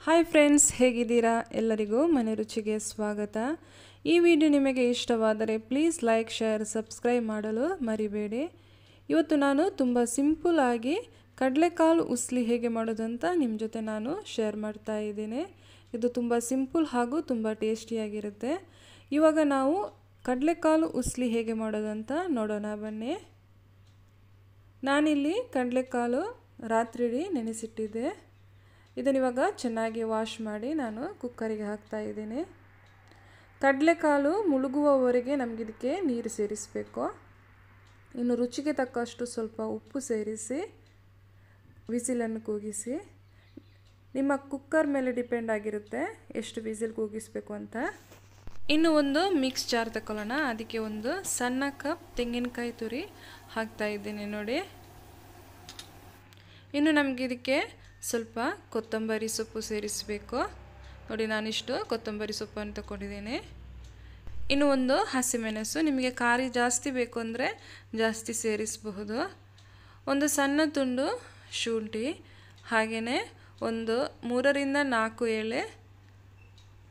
Hi friends, ಹೇಗಿದ್ದೀರಾ? ಎಲ್ಲರಿಗೂ ಮನೆ ರುಚಿಗೆ ಸ್ವಾಗತ. ಈ ವಿಡಿಯೋ ನಿಮಗೆ ಇಷ್ಟವಾದರೆ ಪ್ಲೀಸ್ ಲೈಕ್, ಶೇರ್, ಸಬ್ಸ್ಕ್ರೈಬ್ ಮಾಡಲು ಮರಿಬೇಡಿ. ಇವತ್ತು ನಾನು ತುಂಬ ಸಿಂಪಲ್ ಆಗಿ ಕಡಲೆಕಾಳು ಉಸ್ಲಿ ಹೇಗೆ ಮಾಡೋದಂತ ನಿಮ್ಮ ಜೊತೆ ನಾನು ಶೇರ್ ಮಾಡ್ತಾ ಇದ್ದೀನಿ. ಇದು ತುಂಬ ಸಿಂಪಲ್ ಹಾಗೂ ತುಂಬ ಟೇಸ್ಟಿಯಾಗಿರುತ್ತೆ. ಇವಾಗ ನಾವು ಕಡಲೆಕಾಳು ಉಸ್ಲಿ ಹೇಗೆ ಮಾಡೋದಂತ ನೋಡೋಣ ಬನ್ನಿ. ನಾನಿಲ್ಲಿ ಕಡಲೆಕಾಳು ರಾತ್ರಿ ನೆನೆಸಿಟ್ಟಿದ್ದೆ. ಇದನ್ನಿವಾಗ ಚೆನ್ನಾಗಿ ವಾಶ್ ಮಾಡಿ ನಾನು ಕುಕ್ಕರಿಗೆ ಹಾಕ್ತಾ ಇದ್ದೀನಿ. ಕಡಲೆಕಾಳು ಮುಳುಗುವವರೆಗೆ ನಮಗಿದಕ್ಕೆ ನೀರು ಸೇರಿಸಬೇಕು. ಇನ್ನು ರುಚಿಗೆ ತಕ್ಕಷ್ಟು ಸ್ವಲ್ಪ ಉಪ್ಪು ಸೇರಿಸಿ ವಿಸಿಲನ್ನು ಕೂಗಿಸಿ. ನಿಮ್ಮ ಕುಕ್ಕರ್ ಮೇಲೆ ಡಿಪೆಂಡ್ ಆಗಿರುತ್ತೆ ಎಷ್ಟು ವಿಸಿಲ್ ಕೂಗಿಸಬೇಕು ಅಂತ. ಇನ್ನು ಒಂದು ಮಿಕ್ಸ್ ಜಾರ್ ತಗೊಳ್ಳೋಣ. ಅದಕ್ಕೆ ಒಂದು ಸಣ್ಣ ಕಪ್ ತೆಂಗಿನಕಾಯಿ ತುರಿ ಹಾಕ್ತಾ ಇದ್ದೀನಿ ನೋಡಿ. ಇನ್ನು ನಮಗಿದಕ್ಕೆ ಸ್ವಲ್ಪ ಕೊತ್ತಂಬರಿ ಸೊಪ್ಪು ಸೇರಿಸಬೇಕು ನೋಡಿ. ನಾನಿಷ್ಟು ಕೊತ್ತಂಬರಿ ಸೊಪ್ಪನ್ನು ತಗೊಂಡಿದ್ದೀನಿ. ಇನ್ನು ಒಂದು ಹಸಿಮೆಣಸು, ನಿಮಗೆ ಖಾರ ಜಾಸ್ತಿ ಬೇಕು ಅಂದರೆ ಜಾಸ್ತಿ ಸೇರಿಸಬಹುದು. ಒಂದು ಸಣ್ಣ ತುಂಡು ಶುಂಠಿ, ಹಾಗೆಯೇ ಒಂದು 3ರಿಂದ 4 ಎಲೆ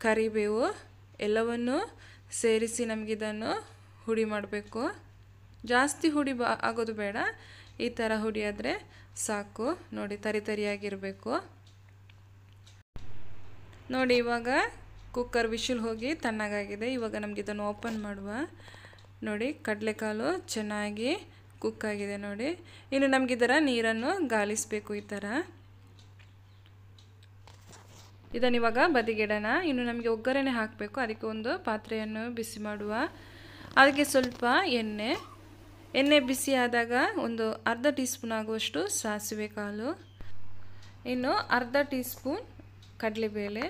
ಕರಿಬೇವು ಎಲ್ಲವನ್ನು ಸೇರಿಸಿ ನಮಗಿದನ್ನು ಹುಡಿ ಮಾಡಬೇಕು. ಜಾಸ್ತಿ ಹುಡಿ ಆಗೋದು ಬೇಡ, ಈ ಥರ ಹುಡಿ ಆದರೆ ಸಾಕು ನೋಡಿ. ತರಿಯಾಗಿರಬೇಕು ನೋಡಿ. ಇವಾಗ ಕುಕ್ಕರ್ ವಿಶಿಲ್ ಹೋಗಿ ತಣ್ಣಗಾಗಿದೆ. ಇವಾಗ ನಮಗೆ ಇದನ್ನು ಓಪನ್ ಮಾಡುವ ನೋಡಿ. ಕಡಲೆಕಾಳು ಚೆನ್ನಾಗಿ ಕುಕ್ ಆಗಿದೆ ನೋಡಿ. ಇನ್ನು ನಮಗಿದರ ನೀರನ್ನು ಗಾಳಿಸಬೇಕು ಈ ಥರ. ಇದನ್ನಿವಾಗ ಬದಿಗಿಡೋಣ. ಇನ್ನು ನಮಗೆ ಒಗ್ಗರಣೆ ಹಾಕಬೇಕು. ಅದಕ್ಕೆ ಒಂದು ಪಾತ್ರೆಯನ್ನು ಬಿಸಿ ಮಾಡುವ. ಅದಕ್ಕೆ ಸ್ವಲ್ಪ ಎಣ್ಣೆ ಬಿಸಿ ಆದಾಗ ಒಂದು ಅರ್ಧ ಟೀ ಸ್ಪೂನ್ ಆಗುವಷ್ಟು ಸಾಸಿವೆ ಕಾಳು, ಇನ್ನು ಅರ್ಧ ಟೀ ಸ್ಪೂನ್ ಕಡಲೆಬೇಳೆ,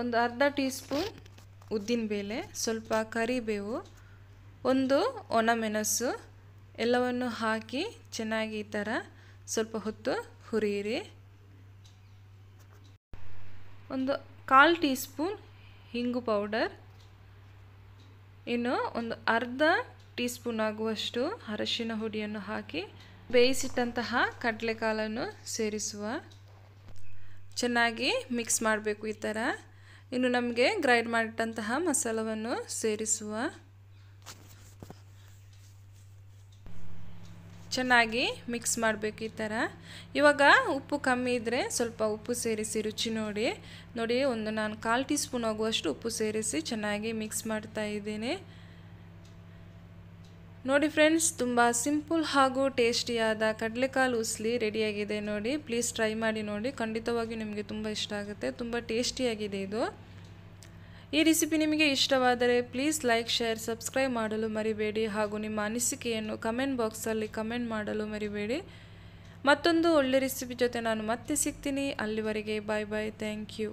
ಒಂದು ಅರ್ಧ ಟೀ ಸ್ಪೂನ್ ಉದ್ದಿನಬೇಳೆ, ಸ್ವಲ್ಪ ಕರಿಬೇವು, ಒಂದು ಒಣಮೆಣಸು ಎಲ್ಲವನ್ನು ಹಾಕಿ ಚೆನ್ನಾಗಿ ಈ ಥರ ಸ್ವಲ್ಪ ಹೊತ್ತು ಹುರಿಯಿರಿ. ಒಂದು 1/4 ಟೀ ಸ್ಪೂನ್ ಹಿಂಗು ಪೌಡರ್, ಇನ್ನು ಒಂದು ಅರ್ಧ ಟೀ ಸ್ಪೂನ್ ಆಗುವಷ್ಟು ಅರಶಿನ ಹುಡಿಯನ್ನು ಹಾಕಿ ಬೇಯಿಸಿಟ್ಟಂತಹ ಕಡಲೆಕಾಳನ್ನು ಸೇರಿಸುವ. ಚೆನ್ನಾಗಿ ಮಿಕ್ಸ್ ಮಾಡಬೇಕು ಈ ಥರ. ಇನ್ನು ನಮಗೆ ಗ್ರೈಂಡ್ ಮಾಡಿಟ್ಟಂತಹ ಮಸಾಲವನ್ನು ಸೇರಿಸುವ. ಚೆನ್ನಾಗಿ ಮಿಕ್ಸ್ ಮಾಡಬೇಕು ಈ ಥರ. ಇವಾಗ ಉಪ್ಪು ಕಮ್ಮಿ ಇದ್ದರೆ ಸ್ವಲ್ಪ ಉಪ್ಪು ಸೇರಿಸಿ ರುಚಿ ನೋಡಿ. ಒಂದು ನಾನು 1/4 ಟೀ ಸ್ಪೂನ್ ಆಗುವಷ್ಟು ಉಪ್ಪು ಸೇರಿಸಿ ಚೆನ್ನಾಗಿ ಮಿಕ್ಸ್ ಮಾಡ್ತಾ ಇದ್ದೀನಿ ನೋಡಿ. ಫ್ರೆಂಡ್ಸ್, ತುಂಬ ಸಿಂಪಲ್ ಹಾಗೂ ಟೇಸ್ಟಿಯಾದ ಕಡಲೆಕಾಳು ಉಸ್ಲಿ ರೆಡಿಯಾಗಿದೆ ನೋಡಿ. ಪ್ಲೀಸ್ ಟ್ರೈ ಮಾಡಿ ನೋಡಿ. ಖಂಡಿತವಾಗಿ ನಿಮಗೆ ತುಂಬ ಇಷ್ಟ ಆಗುತ್ತೆ. ತುಂಬ ಟೇಸ್ಟಿಯಾಗಿದೆ ಇದು. ಈ ರೆಸಿಪಿ ನಿಮಗೆ ಇಷ್ಟವಾದರೆ ಪ್ಲೀಸ್ ಲೈಕ್, ಶೇರ್, ಸಬ್ಸ್ಕ್ರೈಬ್ ಮಾಡಲು ಮರಿಬೇಡಿ. ಹಾಗೂ ನಿಮ್ಮ ಅನಿಸಿಕೆಯನ್ನು ಕಮೆಂಟ್ ಬಾಕ್ಸಲ್ಲಿ ಕಮೆಂಟ್ ಮಾಡಲು ಮರಿಬೇಡಿ. ಮತ್ತೊಂದು ಒಳ್ಳೆ ರೆಸಿಪಿ ಜೊತೆ ನಾನು ಮತ್ತೆ ಸಿಗ್ತೀನಿ. ಅಲ್ಲಿವರೆಗೆ ಬಾಯ್ ಬಾಯ್. Thank you.